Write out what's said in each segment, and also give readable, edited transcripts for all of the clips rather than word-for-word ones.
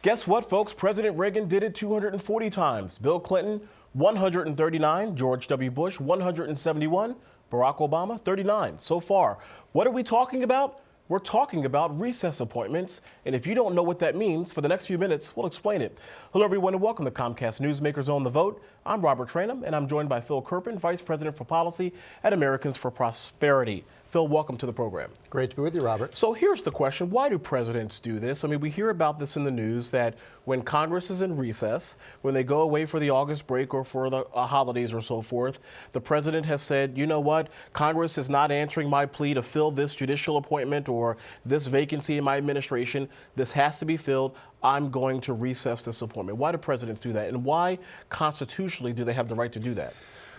Guess what, folks? President Reagan did it 240 times. Bill Clinton, 139. George W. Bush, 171. Barack Obama, 39 so far. What are we talking about? We're talking about recess appointments, and if you don't know what that means, for the next few minutes, we'll explain it. Hello, everyone, and welcome to Comcast Newsmakers on the Vote. I'm Robert Trainum, and I'm joined by Phil Kerpen, Vice President for Policy at Americans for Prosperity. Phil, welcome to the program. Great to be with you, Robert. So here's the question. Why do presidents do this? I mean, we hear about this in the news that when Congress is in recess, when they go away for the August break or for the holidays or so forth, the president has said, you know what, Congress is not answering my plea to fill this judicial appointment or this vacancy in my administration. This has to be filled. I'm going to recess this appointment. Why do presidents do that? And why constitutionally do they have the right to do that?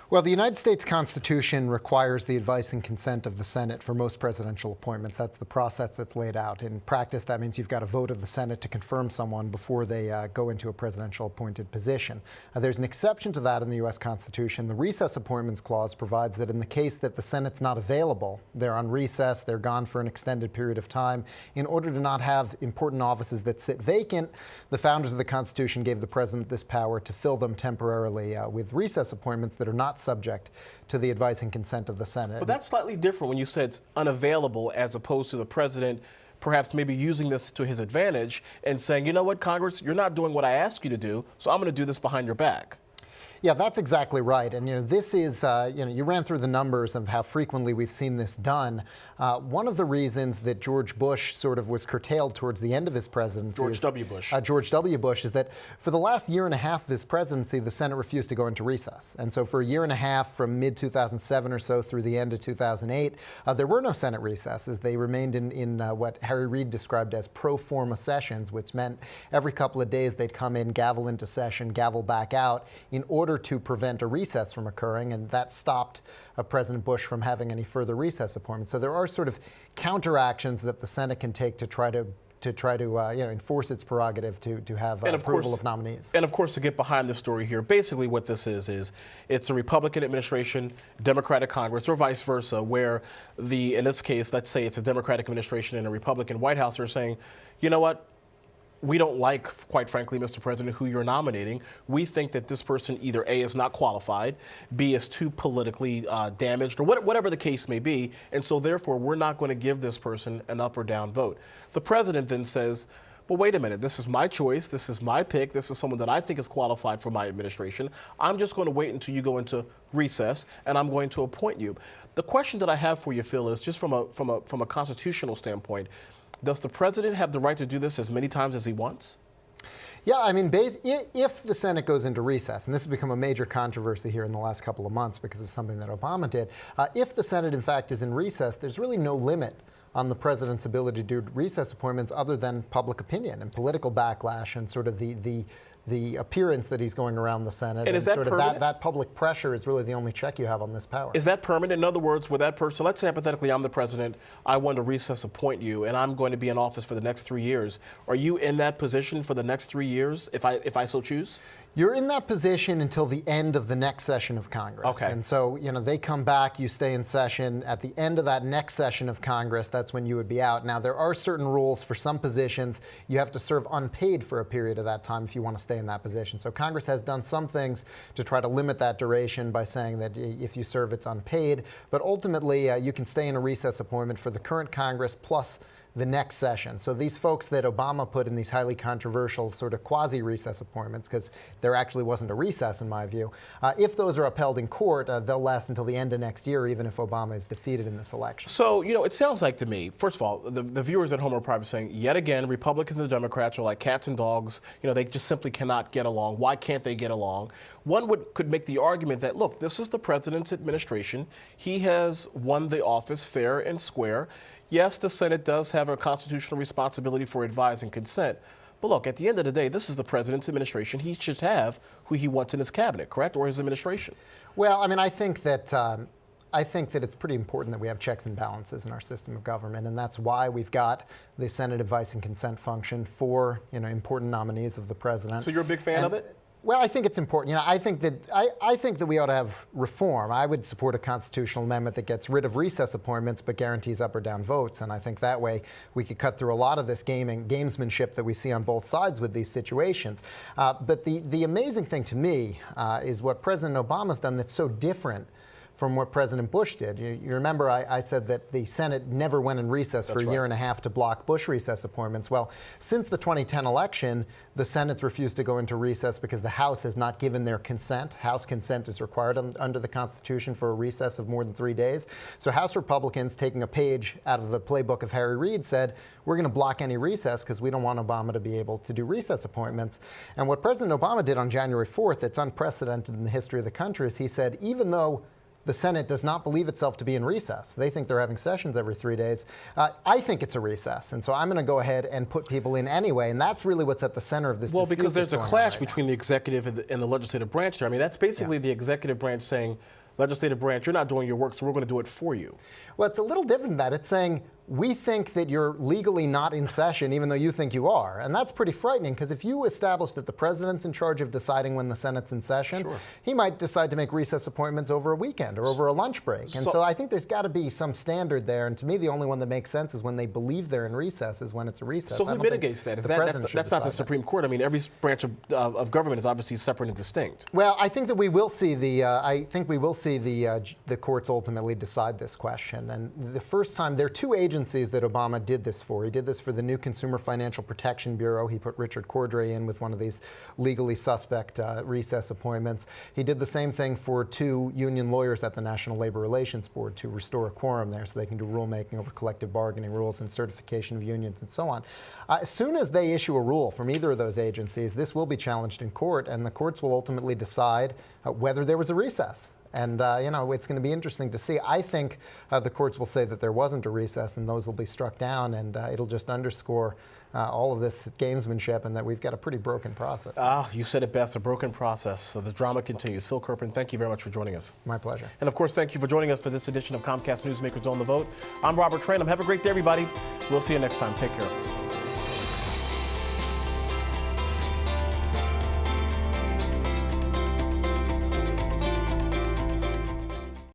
Well, the United States Constitution requires the advice and consent of the Senate for most presidential appointments. That's the process that's laid out. In practice, that means you've got a vote of the Senate to confirm someone before they go into a presidential appointed position. There's an exception to that in the U.S. Constitution. The Recess Appointments Clause provides that in the case that the Senate's not available, they're on recess, they're gone for an extended period of time, in order to not have important offices that sit vacant, the founders of the Constitution gave the president this power to fill them temporarily with recess appointments that are not subject to the advice and consent of the Senate. But that's slightly different when you said it's unavailable as opposed to the president perhaps maybe using this to his advantage and saying, you know what, Congress, you're not doing what I asked you to do, so I'm going to do this behind your back. Yeah, that's exactly right. And, this is, you ran through the numbers of how frequently we've seen this done. One of the reasons that George Bush sort of was curtailed towards the end of his presidency George W. Bush is that for the last year and a half of his presidency, the Senate refused to go into recess. And so for a year and a half, from mid-2007 or so through the end of 2008, there were no Senate recesses. They remained in what Harry Reid described as pro forma sessions, which meant every couple of days they'd come in, gavel into session, gavel back out, in order to prevent a recess from occurring, and that stopped President Bush from having any further recess appointments. So there are sort of counteractions that the Senate can take to try to enforce its prerogative to have approval of nominees. And of course, to get behind the story here, basically what this is it's a Republican administration, Democratic Congress, or vice versa, where in this case, let's say it's a Democratic administration and a Republican White House are saying, you know what, we don't like, quite frankly, Mr. President, who you're nominating. We think that this person either A, is not qualified, B, is too politically damaged, or whatever the case may be, and so therefore we're not going to give this person an up or down vote. The president then says, well, wait a minute, this is my choice, this is my pick, this is someone that I think is qualified for my administration. I'm just going to wait until you go into recess, and I'm going to appoint you. The question that I have for you, Phil, is just from a constitutional standpoint, does the president have the right to do this as many times as he wants? Yeah, I mean, if the Senate goes into recess, and this has become a major controversy here in the last couple of months because of something that Obama did, if the Senate, in fact, is in recess, there's really no limit on the president's ability to do recess appointments other than public opinion and political backlash and sort of the appearance that he's going around the Senate. And is that sort permanent? of that public pressure is really the only check you have on this power. Is that permanent? In other words, with that person, let's say hypothetically I'm the president, I want to recess appoint you, and I'm going to be in office for the next 3 years. Are you in that position for the next 3 years, if I so choose? You're in that position until the end of the next session of Congress. Okay. And so, they come back, you stay in session. At the end of that next session of Congress, that's when you would be out. Now, there are certain rules for some positions. You have to serve unpaid for a period of that time if you want to stay in that position. So Congress has done some things to try to limit that duration by saying that if you serve, it's unpaid. But ultimately, you can stay in a recess appointment for the current Congress plus the next session. So these folks that Obama put in these highly controversial sort of quasi-recess appointments, because there actually wasn't a recess in my view, if those are upheld in court, they'll last until the end of next year, even if Obama is defeated in this election. So, it sounds like to me, first of all, the viewers at home are probably saying, yet again, Republicans and Democrats are like cats and dogs. They just simply cannot get along. Why can't they get along? One could make the argument that, look, this is the president's administration. He has won the office fair and square. Yes, the Senate does have a constitutional responsibility for advice and consent. But look, at the end of the day, this is the president's administration. He should have who he wants in his cabinet, correct, or his administration? Well, I mean, I think that it's pretty important that we have checks and balances in our system of government, and that's why we've got the Senate advice and consent function for important nominees of the president. So you're a big fan of it? Well, I think it's important. You know, I think that we ought to have reform. I would support a constitutional amendment that gets rid of recess appointments but guarantees up or down votes. And I think that way we could cut through a lot of this gamesmanship that we see on both sides with these situations. But the amazing thing to me is what President Obama's done that's so different from what President Bush did. You remember I said that the Senate never went in recess for a year and a half to block Bush recess appointments. Well, since the 2010 election, the Senate's refused to go into recess because the House has not given their consent. House consent is required under the Constitution for a recess of more than 3 days. So House Republicans, taking a page out of the playbook of Harry Reid, said, we're going to block any recess because we don't want Obama to be able to do recess appointments. And what President Obama did on January 4th, it's unprecedented in the history of the country, is he said, even though the Senate does not believe itself to be in recess, they think they're having sessions every 3 days, I think it's a recess. And so I'm going to go ahead and put people in anyway. And that's really what's at the center of this dispute. Well, because there's a clash between the executive and the legislative branch there. I mean, that's basically the executive branch saying, legislative branch, you're not doing your work, so we're going to do it for you. Well, it's a little different than that. It's saying, we think that you're legally not in session, even though you think you are. And that's pretty frightening, because if you establish that the president's in charge of deciding when the Senate's in session, he might decide to make recess appointments over a weekend or over a lunch break. And so I think there's got to be some standard there. And to me, the only one that makes sense is when they believe they're in recess, is when it's a recess. So who mitigates that? That's not the Supreme Court. I mean, every branch of government is obviously separate and distinct. Well, I think that we will see the courts ultimately decide this question. And the first time, there are two agencies that Obama did this for. He did this for the new Consumer Financial Protection Bureau. He put Richard Cordray in with one of these legally suspect recess appointments. He did the same thing for two union lawyers at the National Labor Relations Board to restore a quorum there so they can do rulemaking over collective bargaining rules and certification of unions and so on. As soon as they issue a rule from either of those agencies, this will be challenged in court, and the courts will ultimately decide whether there was a recess. And, it's going to be interesting to see. I think the courts will say that there wasn't a recess, and those will be struck down, and it'll just underscore all of this gamesmanship and that we've got a pretty broken process. You said it best, a broken process. So the drama continues. Phil Kerpen, thank you very much for joining us. My pleasure. And, of course, thank you for joining us for this edition of Comcast Newsmakers on the Vote. I'm Robert Trainum. Have a great day, everybody. We'll see you next time. Take care.